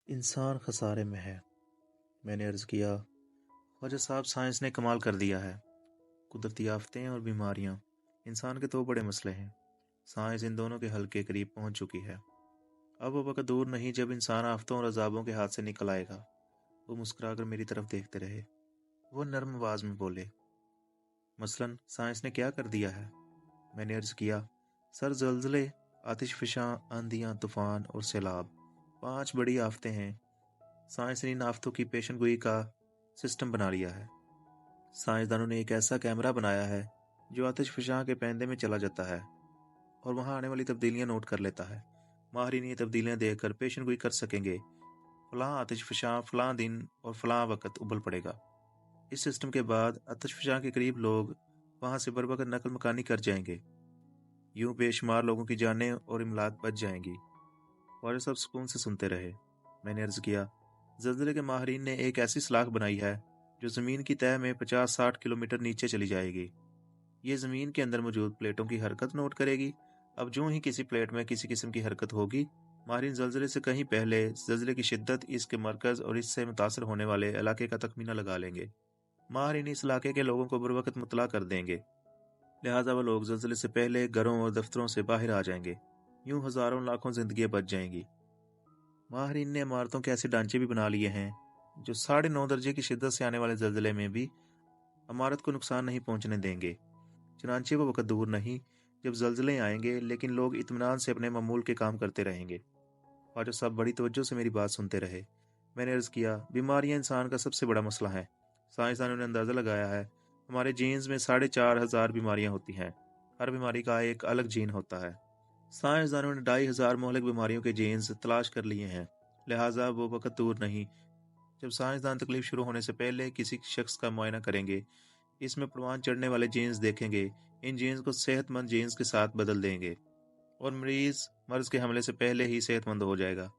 इंसान खसारे में है। मैंने अर्ज़ किया, ख्वाजा साहब, साइंस ने कमाल कर दिया है। कुदरती आफतें और बीमारियां इंसान के दो बड़े मसले हैं। साइंस इन दोनों के हल के करीब पहुंच चुकी है। अब वो वक्त दूर नहीं जब इंसान आफतों और अजाबों के हाथ से निकल आएगा। वो मुस्कुराकर मेरी तरफ देखते रहे। वो नरम आवाज में बोले, मसलन साइंस ने क्या कर दिया है? मैंने अर्ज़ किया, सर, जल्जले, आतिशफशां, आंधियां, तूफान और सैलाब, 5 बड़ी आफतें हैं। साइंस ने इन आफतों की पेशन गोई का सिस्टम बना लिया है। साइंसदानों ने एक ऐसा कैमरा बनाया है जो आतिशफशां के पैंदे में चला जाता है और वहां आने वाली तब्दीलियां नोट कर लेता है। माहिरीन ये तब्दीलियां देखकर पेशन गोई कर सकेंगे फलां आतिशफशां फलां दिन और फलां वक्त उबल पड़ेगा। इस सिस्टम के बाद आतिशफशां के करीब लोग वहां से बर वक्त नकल मकानी कर जाएंगे। यूं बेशुमार लोगों की जानें और इमलाक बच जाएंगी। ख्वाजा साहब सुकून से सुनते रहे। मैंने अर्ज किया, जल्जले के माहिरीन ने एक ऐसी सलाख बनाई है जो ज़मीन की तह में 50-60 किलोमीटर नीचे चली जाएगी। ये ज़मीन के अंदर मौजूद प्लेटों की हरकत नोट करेगी। अब जो ही किसी प्लेट में किसी किस्म की हरकत होगी, माहिरीन जल्जले से कहीं पहले जल्जले की शिद्दत, इसके मरकज़ और इससे मुतासर होने वाले इलाके का तखमीना लगा लेंगे। माहिरीन इस इलाके के लोगों को बरवक्त मुतला कर देंगे, लिहाजा वो लोग जल्जले से पहले घरों और दफ्तरों से बाहर आ जाएंगे। यूं हज़ारों लाखों जिंदगियां बच जाएंगी। माहिरीन ने इमारतों के ऐसे ढांचे भी बना लिए हैं जो 9.5 दर्जे की शिद्दत से आने वाले जल्जले में भी इमारत को नुकसान नहीं पहुंचने देंगे। चुनांचे वो वक्त दूर नहीं जब जल्जले आएंगे, लेकिन लोग इत्मीनान से अपने मामूल के काम करते रहेंगे। ख्वाजा साहब बड़ी तवज्जो से मेरी बात सुनते रहे। मैंने अर्ज किया, बीमारियां इंसान का सबसे बड़ा मसला है। साइंसदानों ने अंदाजा लगाया है हमारे जीन्स में 4,500 बीमारियां होती हैं। हर बीमारी का एक अलग जीन होता है। साइंसदानों ने 2,500 मोहलिक बीमारियों के जीन्स तलाश कर लिए हैं। लिहाजा वो वक्त दूर नहीं जब साइंसदान तकलीफ शुरू होने से पहले किसी शख्स का मुआयना करेंगे, इसमें परवान चढ़ने वाले जीन्स देखेंगे, इन जीन्स को सेहतमंद जीन्स के साथ बदल देंगे और मरीज मर्ज के हमले से पहले ही सेहतमंद हो जाएगा।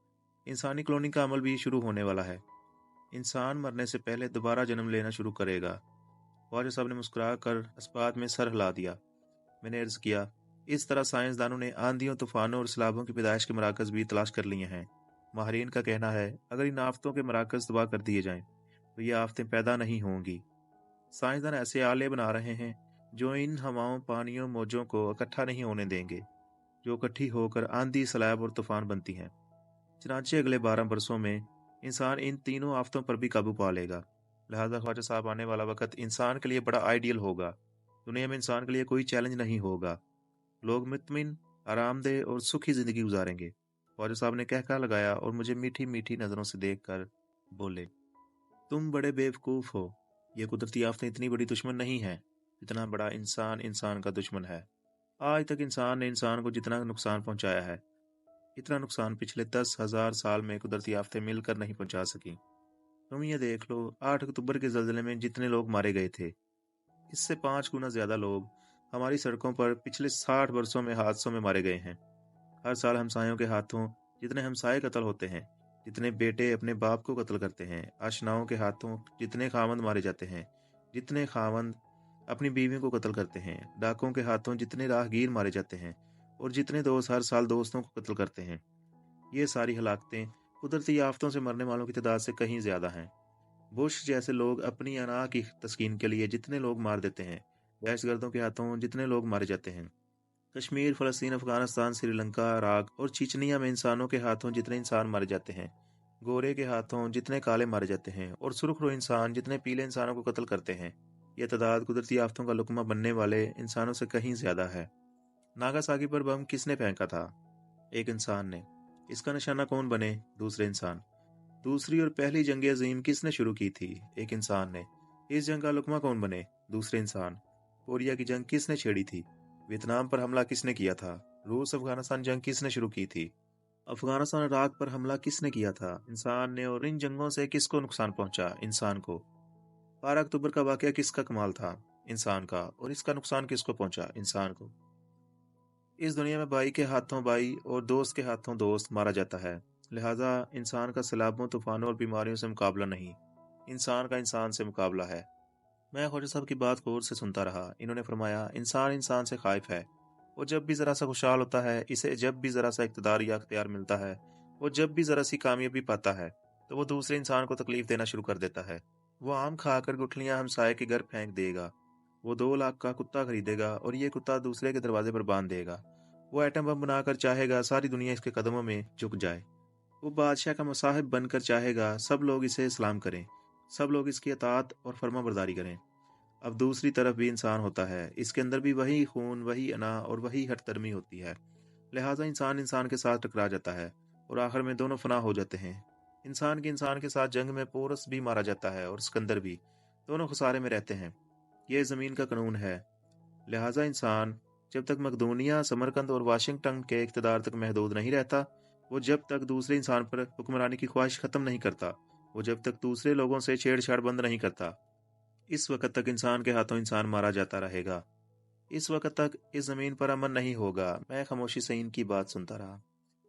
इंसानी क्लोनिंग का अमल भी शुरू होने वाला है। इंसान मरने से पहले दोबारा जन्म लेना शुरू करेगा। ख्वाजा साहब ने मुस्कुरा कर इस बात में सर हिला दिया। मैंने अर्ज किया, इस तरह साइंसदानों ने आंधियों, तूफानों और सैलाबों की पैदाइश के मराकज भी तलाश कर लिए हैं। माहिरीन का कहना है अगर इन आफतों के मराकज तबाह कर दिए जाएं तो ये आफतें पैदा नहीं होंगी। साइंसदान ऐसे आले बना रहे हैं जो इन हवाओं, पानियों, मौजों को इकट्ठा नहीं होने देंगे, जो इकट्ठी होकर आंधी, सैलाब और तूफान बनती हैं। चनाचे अगले 12 बरसों में इंसान इन तीनों आफतों पर भी काबू पा लेगा। लिहाजा ख्वाजा साहब, आने वाला वक्त इंसान के लिए बड़ा आइडियल होगा। दुनिया में इंसान के लिए कोई चैलेंज नहीं होगा। लोग मुतमिन, आरामदेह और सुखी जिंदगी गुजारेंगे। ख्वाजा साहब ने कहका लगाया और मुझे मीठी मीठी नजरों से देखकर बोले, तुम बड़े बेवकूफ हो। ये कुदरती आफतें इतनी बड़ी दुश्मन नहीं है जितना बड़ा इंसान इंसान का दुश्मन है। आज तक इंसान ने इंसान को जितना नुकसान पहुंचाया है, इतना नुकसान पिछले 10,000 साल में कुदरती आफतें मिलकर नहीं पहुंचा सकी। तुम ये देख लो, 8 अक्टूबर के जल्जले में जितने लोग मारे गए थे, इससे 5 गुना ज्यादा लोग हमारी सड़कों पर पिछले 60 वर्षों में हादसों में मारे गए हैं। हर साल हमसायों के हाथों जितने हमसाए कत्ल होते हैं, जितने बेटे अपने बाप को कत्ल करते हैं, आशनाओं के हाथों जितने खावंद मारे जाते हैं, जितने खावंद अपनी बीवी को कत्ल करते हैं, डाकों के हाथों जितने राहगीर मारे जाते हैं और जितने दोस्त हर साल दोस्तों को कत्ल करते हैं, ये सारी हलाकतें कुदरती आफतों से मरने वालों की तादाद से कहीं ज्यादा हैं। बुश जैसे लोग अपनी अना की तस्कीन के लिए जितने लोग मार देते हैं, दहशतगर्दों के हाथों जितने लोग मारे जाते हैं, कश्मीर, फलस्तीन, अफगानिस्तान, श्रीलंका, इराक और चीचनिया में इंसानों के हाथों जितने इंसान मारे जाते हैं, गोरे के हाथों जितने काले मारे जाते हैं और सुर्खरू इंसान जितने पीले इंसानों को कत्ल करते हैं, यह तादाद कुदरती आफतों का लुकमा बनने वाले इंसानों से कहीं ज्यादा है। नागासाकी पर बम किसने फेंका था? एक इंसान ने। इसका निशाना कौन बने? दूसरे इंसान। दूसरी और पहली जंग अजीम किसने शुरू की थी? एक इंसान ने। इस जंग का लुकमा कौन बने? दूसरे इंसान। कोरिया की जंग किसने छेड़ी थी? वियतनाम पर हमला किसने किया था? रूस अफगानिस्तान जंग किसने शुरू की थी? अफगानिस्तान इराक पर हमला किसने किया था? इंसान ने। और इन जंगों से किसको नुकसान पहुंचा? इंसान को। 12 अक्टूबर का वाकया किसका कमाल था? इंसान का। और इसका नुकसान किसको पहुंचा? इंसान को। इस दुनिया में भाई के हाथों भाई और दोस्त के हाथों दोस्त मारा जाता है। लिहाजा इंसान का सैलाबों, तूफानों और बीमारियों से मुकाबला नहीं, इंसान का इंसान से मुकाबला है। मैं ख्वाजा साहब की बात गौर से सुनता रहा। इन्होंने फरमाया, इंसान इंसान से खाइफ है और जब भी जरा सा खुशहाल होता है, इसे जब भी जरा सा इक़्तिदार या अख्तियार मिलता है, وہ जब भी ज़रा सी कामयाबी पाता है तो वो दूसरे इंसान को तकलीफ देना शुरू कर देता है। वो आम खाकर गुठलियां हमसाये के घर फेंक देगा। वो 2 लाख का कुत्ता खरीदेगा और ये कुत्ता दूसरे के दरवाजे पर बांध देगा। वो एटम बम बनाकर चाहेगा सारी दुनिया इसके कदमों में झुक जाए। वो बादशाह का मुसाहिब बनकर चाहेगा सब लोग इसे सलाम करें, सब लोग इसकी अताअत और फर्माबरदारी करें। अब दूसरी तरफ भी इंसान होता है, इसके अंदर भी वही खून, वही अना और वही हठधर्मी होती है। लिहाजा इंसान इंसान के साथ टकरा जाता है और आखिर में दोनों फना हो जाते हैं। इंसान के साथ जंग में पोरस भी मारा जाता है और सिकंदर भी, दोनों खसारे में रहते हैं। ये ज़मीन का कानून है। लिहाजा इंसान जब तक मकदूनिया, समरकंद और वाशिंगटन के इक़्तिदार तक महदूद नहीं रहता, वो जब तक दूसरे इंसान पर हुक्मरानी की ख्वाहिश ख़त्म नहीं करता, वो जब तक दूसरे लोगों से छेड़छाड़ बंद नहीं करता, इस वक्त तक इंसान के हाथों इंसान मारा जाता रहेगा। इस वक्त तक इस ज़मीन पर अमन नहीं होगा। मैं खामोशी से इनकी बात सुनता रहा।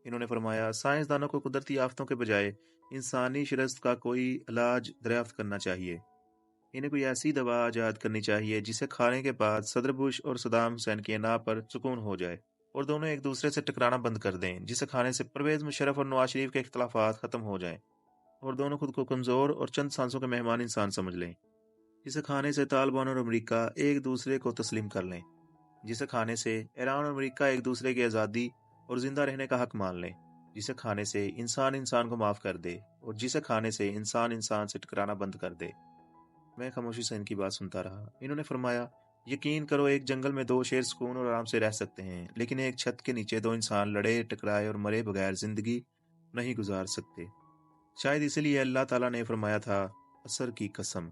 इन्होंने फरमाया, साइंसदानों को कुदरती आफतों के बजाय इंसानी शिरस्त का कोई इलाज दरियाफ्त करना चाहिए। इन्हें कोई ऐसी दवा ईजाद करनी चाहिए जिसे खाने के बाद सदर बुश और सदाम हुसैन की अना पर सुकून हो जाए और दोनों एक दूसरे से टकराना बंद कर दें, जिसे खाने से परवेज मुशर्रफ और नवाज शरीफ के इख्तलाफात खत्म हो जाएं और दोनों खुद को कमज़ोर और चंद सांसों के मेहमान इंसान समझ लें, जिसे खाने से तालिबान और अमरीका एक दूसरे को तस्लीम कर लें, जिसे खाने से ईरान और अमरीका एक दूसरे की आज़ादी और जिंदा रहने का हक मान लें, जिसे खाने से इंसान इंसान को माफ़ कर दे और जिसे खाने से इंसान इंसान से टकराना बंद कर दे। मैं खामोशी से इनकी बात सुनता रहा। इन्होंने फरमाया, यकीन करो एक जंगल में 2 शेर सुकून और आराम से रह सकते हैं, लेकिन एक छत के नीचे 2 इंसान लड़े, टकराए और मरे बगैर जिंदगी नहीं गुजार सकते। शायद इसलिए अल्लाह ताला ने फरमाया था, असर की कसम।